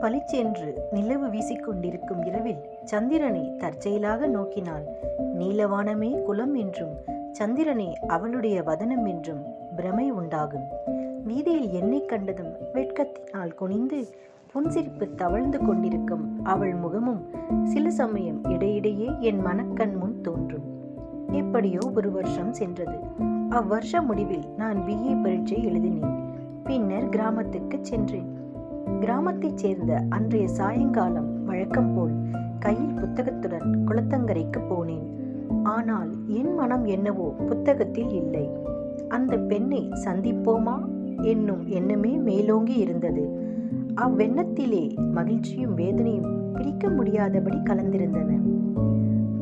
பளிச்சென்று நிலவு வீசிக்கொண்டிருக்கும் இரவில் சந்திரனை தற்செயலாக நோக்கினாள். நீலவானமே குலம் என்றும் சந்திரனே அவளுடைய வதனம் என்றும் பிரமை உண்டாகும். வீதியில் என்னை கண்டதும் வெட்கத்தினால் குனிந்து புன்சிரிப்பு தவழ்ந்து கொண்டிருக்கும் அவள் முகமும் சில சமயம் இடையிடையே என் மனக்கண் முன் தோன்றும். எப்படியோ ஒரு வருஷம் சென்றது. அவ்வருஷ முடிவில் நான் BA பரீட்சை எழுதினேன். பின்னர் கிராமத்துக்கு சென்றேன். கிராமத்தைச் சேர்ந்த அன்றைய சாயங்காலம் வழக்கம் போல் கையில் புத்தகத்துடன் குளத்தங்கரைக்கு போனேன். ஆனால் என் மனம் என்னவோ புத்தகத்தில் இல்லை. அந்த பெண்ணை சந்திப்போமா என்னும் எண்ணமே மேலோங்கி இருந்தது. அவ்வெண்ணத்திலே மகிழ்ச்சியும் வேதனையும் பிரிக்க முடியாதபடி கலந்திருந்தன.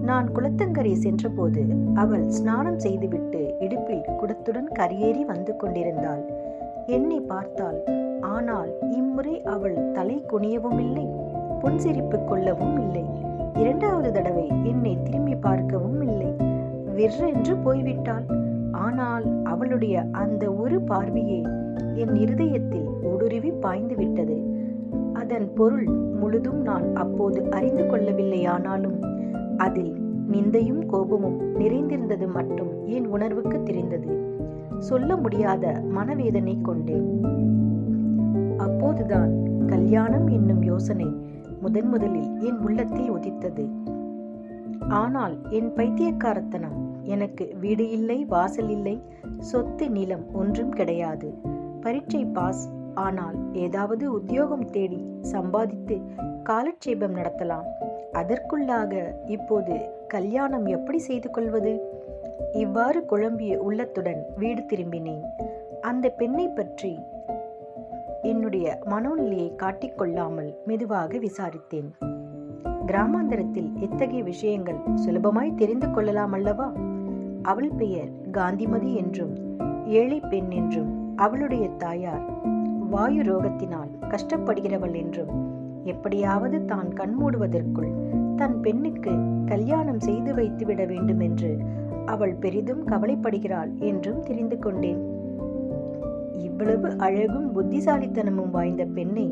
நான் குளத்தங்கரை சென்றபோது அவள் ஸ்நானம் செய்துவிட்டு இடுப்பில் குடத்துடன் கரையேறி வந்து கொண்டிருந்தாள். என்னை பார்த்தாள். ஆனால் இம்முறை அவள் தலை குனியவும் இல்லை, புன்சிரிப்பு கொள்ளவும் இல்லை. இரண்டாவது தடவை என்னை திரும்பி பார்க்கவும் இல்லை. விற்றென்று போய்விட்டாள். ஆனால் அவளுடைய அந்த ஒரு பார்வையே என் இருதயத்தில் ஊடுருவி பாய்ந்து விட்டது. அதன் பொருள் முழுதும் நான் அப்போது அறிந்து கொள்ளவில்லையானாலும் அதில் நிந்தையும் கோபமும் நிறைந்திருந்தது மட்டும் என் உணர்வுக்கு தெரிந்தது. சொல்ல முடியாத மனவேதனை கொண்டேன். அப்போதுதான் கல்யாணம் என்னும் யோசனை முதலில் என் உள்ளத்தில் உதித்தது. ஆனால் என் பைத்தியக்காரத்தனம், எனக்கு வீடு இல்லை, வாசல் இல்லை, சொத்து நிலம் ஒன்றும் கிடையாது. பரீட்சை பாஸ் ஆனால் ஏதாவது உத்தியோகம் தேடி சம்பாதித்து காலட்சேபம் நடத்தலாம். அதற்குள்ளாக இப்போது கல்யாணம் எப்படி செய்து கொள்வது? இவ்வாறு குழம்பிய உள்ளத்துடன் வீடு திரும்பினேன். அந்த பெண்ணை பற்றி என்னுடைய மனோநிலையை காட்டிக்கொள்ளாமல் மெதுவாக விசாரித்தேன். கிராமாந்தரத்தில் இத்தகைய விஷயங்கள் சுலபமாய் தெரிந்து கொள்ளலாம் அல்லவா? அவள் பெயர் காந்திமதி என்றும் ஏழை பெண் என்றும் அவளுடைய தாயார் வாயு ரோகத்தினால் கஷ்டப்படுகிறவள் என்றும் எப்படியாவது தான் கண்மூடுவதற்குள் தன் பெண்ணுக்கு கல்யாணம் செய்து வைத்துவிட வேண்டும் என்று அவள் பெரிதும் கவலைப்படுகிறாள் என்றும் தெரிந்து கொண்டேன். இவ்வளவு அழகும் புத்திசாலித்தனமும் வாய்ந்த பெண்ணை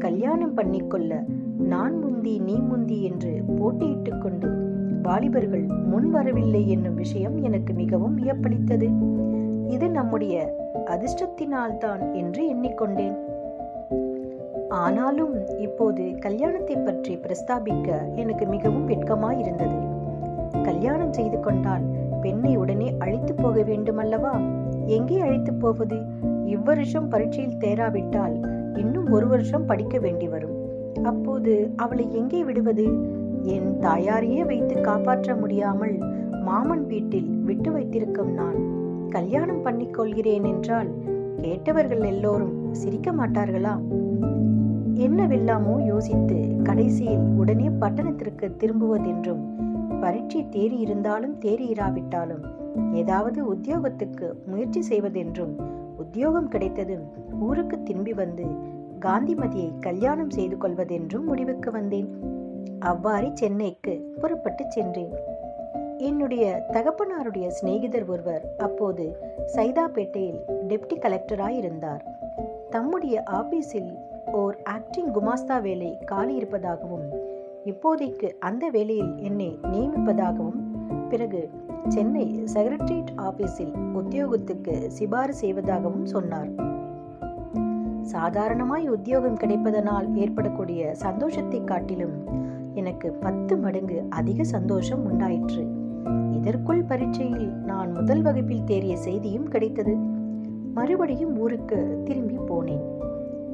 கல்யாணம் பண்ணிக்கொள்ள நான் முந்தி நீ முந்தி என்று போட்டியிட்டுக் கொண்டு வாலிபர்கள் முன் வரவில்லை என்னும் விஷயம் எனக்கு மிகவும் வியப்பளித்தது. இது நம்முடைய அதிர்ஷ்டத்தினால்தான் என்று எண்ணிக்கொண்டேன். ஆனாலும் இப்போது கல்யாணத்தை பற்றி பிரஸ்தாபிக்க எனக்கு மிகவும் வெட்கமாயிருந்தது. கல்யாணம் செய்து கொண்டால் பெண்ணை உடனே அழைத்து போக வேண்டுமல்லவா? எங்கே அழைத்து போவது? இவ்வருஷம் பரீட்சையில் தேராவிட்டால் இன்னும் ஒரு வருஷம் படிக்க வேண்டி வரும். அப்போது அவளை எங்கே விடுவது? என் தாயாரையே வைத்து காப்பாற்ற முடியாமல் மாமன் வீட்டில் விட்டு வைத்திருக்கும் நான் கல்யாணம் பண்ணிக்கொள்கிறேன் என்றால் கேட்டவர்கள் எல்லோரும் சிரிக்க மாட்டார்களா? என்னவெல்லாமோ யோசித்து கடைசியில் உடனே பட்டணத்திற்கு திரும்புவதென்றும் பரீட்சை தேறி இருந்தாலும் தேறி இராவிட்டாலும் ஏதாவது உத்தியோகத்துக்கு முயற்சி செய்வதென்றும் உத்தியோகம் கிடைத்ததும் ஊருக்கு திரும்பி வந்து காந்திமதியை கல்யாணம் செய்து கொள்வதென்றும் முடிவுக்கு வந்தேன். அவ்வாறே சென்னைக்கு புறப்பட்டு சென்றேன். என்னுடைய தகப்பனாருடைய சிநேகிதர் ஒருவர் அப்போது சைதாப்பேட்டையில் டெப்டி கலெக்டராய் இருந்தார். தம்முடைய ஆபீஸில் ஓர் ஆக்டிங் குமாஸ்தா வேலை காலி இருப்பதாகவும் இப்போதைக்கு அந்த வேலையில் என்னை நியமிப்பதாகவும் பிறகு சென்னை செக்ரட்டரியேட் ஆபீஸில் உத்தியோகத்துக்கு சிபாரிசு செய்வதாகவும் சொன்னார். சாதாரணமாய் உத்தியோகம் கிடைப்பதனால் ஏற்படக்கூடிய சந்தோஷத்தை காட்டிலும் எனக்கு 10 மடங்கு அதிக சந்தோஷம் உண்டாயிற்று. இதற்குள் பரீட்சையில் நான் முதல் வகுப்பில் தேறிய செய்தியும் கிடைத்தது. மறுபடியும் ஊருக்கு திரும்பி போனேன்.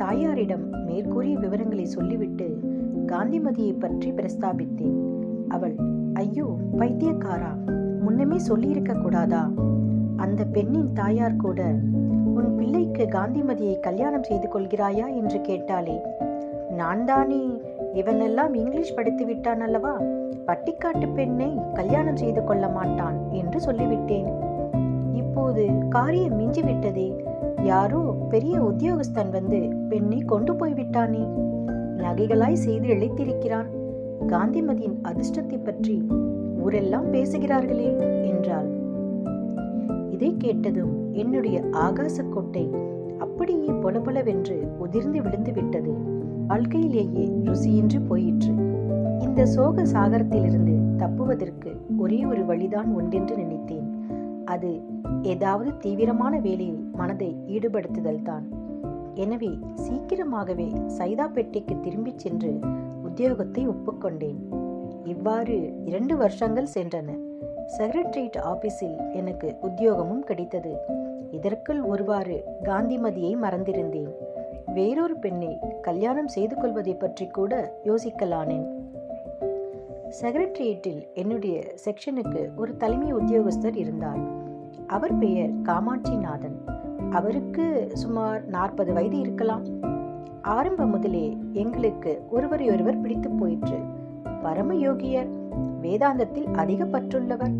தாயாரிடம் மேற்கூறிய விவரங்களை சொல்லிவிட்டு காந்திமதியை பற்றி பிரஸ்தாபித்தேன். அவள், ஐயோ பைத்தியக்காரா, முன்னமே சொல்லியிருக்க கூடாதா? அந்த பெண்ணின் தாயார் கூட உன் பிள்ளைக்கு காந்திமதியை கல்யாணம் செய்து கொள்கிறாயா என்று கேட்டாளே. நான் தானே இவனெல்லாம் இங்கிலீஷ் படித்து விட்டான் அல்லவா, பட்டிக்காட்டு பெண்ணை கல்யாணம் செய்து கொள்ள மாட்டான் என்று சொல்லிவிட்டேன். இப்போது காரியம் மிஞ்சிவிட்டதே. யாரோ பெரிய உத்தியோகஸ்தன் வந்து பெண்ணை கொண்டு போய்விட்டானே. நகைகளாய் செய்து இழைத்திருக்கிறான். காந்திமதியின் அதிர்ஷ்டத்தை பற்றி ஊரெல்லாம் பேசுகிறார்களே என்றாள். இதை கேட்டதும் என்னுடைய ஆகாச கோட்டை அப்படியே பொலபொலவென்று உதிர்ந்து விழுந்து விட்டது. வாழ்க்கையிலேயே ருசியின்றி போயிற்று. இந்த சோக சாகரத்திலிருந்து தப்புவதற்கு ஒரே ஒரு வழிதான் உண்டென்று நினைத்தேன். அது ஏதாவது தீவிரமான வேலையில் மனதை ஈடுபடுத்துதல் தான். எனவே சீக்கிரமாகவே சைதாப்பேட்டைக்கு திரும்பிச் சென்று உத்தியோகத்தை ஒப்புக்கொண்டேன். இவ்வாறு 2 வருஷங்கள் சென்றன. செக்ரட்டரியேட் ஆபீஸில் எனக்கு உத்தியோகமும் கிடைத்தது. இதற்குள் ஒருவாறு காந்திமதியை மறந்திருந்தேன். வேறொரு பெண்ணை கல்யாணம் செய்து கொள்வதை பற்றி கூட யோசிக்கலானேன். செக்ரட்டரியேட்டில் என்னுடைய செக்ஷனுக்கு ஒரு தலைமை உத்தியோகஸ்தர் இருந்தார். அவர் பெயர் காமாட்சிநாதன். அவருக்கு சுமார் 40 வயது இருக்கலாம். ஆரம்பம் முதலே எங்களுக்கு ஒருவரையொருவர் பிடித்து போயிற்று. பரம யோகியர், வேதாந்தத்தில் அதிக பற்றுள்ளவர்.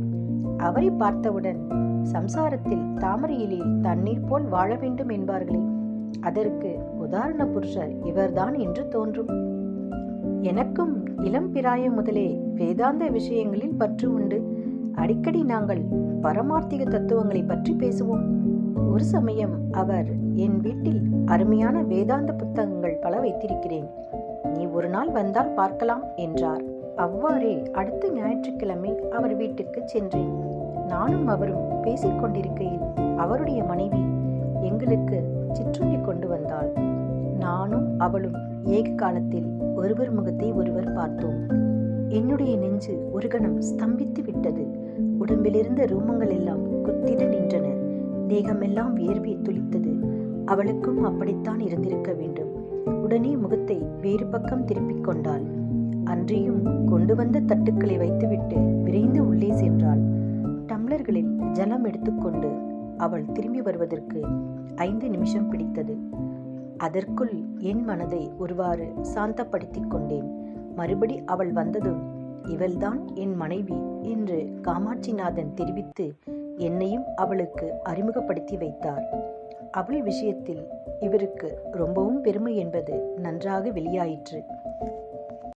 அவரை பார்த்தவுடன் சம்சாரத்தில் தாமரையிலில் தண்ணீர் போல் வாழ வேண்டும் என்பார்களே, அதற்கு உதாரண புருஷர் இவர்தான் என்று தோன்றும். எனக்கும் இளம் பிராயம் முதலே வேதாந்த விஷயங்களில் பற்று உண்டு. அடிக்கடி நாங்கள் பரமார்த்திக தத்துவங்களை பற்றி பேசுவோம். ஒரு சமயம் அவர், என் வீட்டில் அருமையான வேதாந்த புத்தகங்கள் பல வைத்திருக்கிறேன், நீ ஒரு நாள் வந்தால் பார்க்கலாம் என்றார். அவ்வாறே அடுத்த ஞாயிற்றுக்கிழமை அவர் வீட்டுக்கு சென்றேன். நானும் அவரும் பேசிக்கொண்டிருக்கையில் அவருடைய மனைவி எங்களுக்கு சிற்றுண்டி கொண்டு வந்தாள். நானும் அவளும் ஏக காலத்தில் ஒருவர் முகத்தை ஒருவர் பார்த்தோம். என்னுடைய நெஞ்சு ஒரு கணம் ஸ்தம்பித்து விட்டது. உடம்பிலிருந்த ரோமங்கள் எல்லாம் குத்திட நின்றன. தேகமெல்லாம் வேர்வை துளித்தது. அவளுக்கும் அப்படித்தான் இருந்திருக்க வேண்டும். உடனே முகத்தை வேறு பக்கம் திருப்பிக் கொண்டாள். அன்றியும் கொண்டு வந்த தட்டுக்களை வைத்துவிட்டு விரைந்து உள்ளே சென்றாள். டம்ளர்களில் ஜலம் எடுத்துக்கொண்டு அவள் திரும்பி வருவதற்கு 5 நிமிஷம் பிடித்தது. அதற்குள் என் மனதை ஒருவாறு சாந்தப்படுத்திக் கொண்டேன். மறுபடி அவள் வந்ததும், இவள்தான் என் மனைவி என்று காமாட்சிநாதன் தெரிவித்து என்னையும் அவளுக்கு அறிமுகப்படுத்தி வைத்தார். அவள் விஷயத்தில் இவருக்கு ரொம்பவும் பெருமை என்பது நன்றாக வெளியாயிற்று.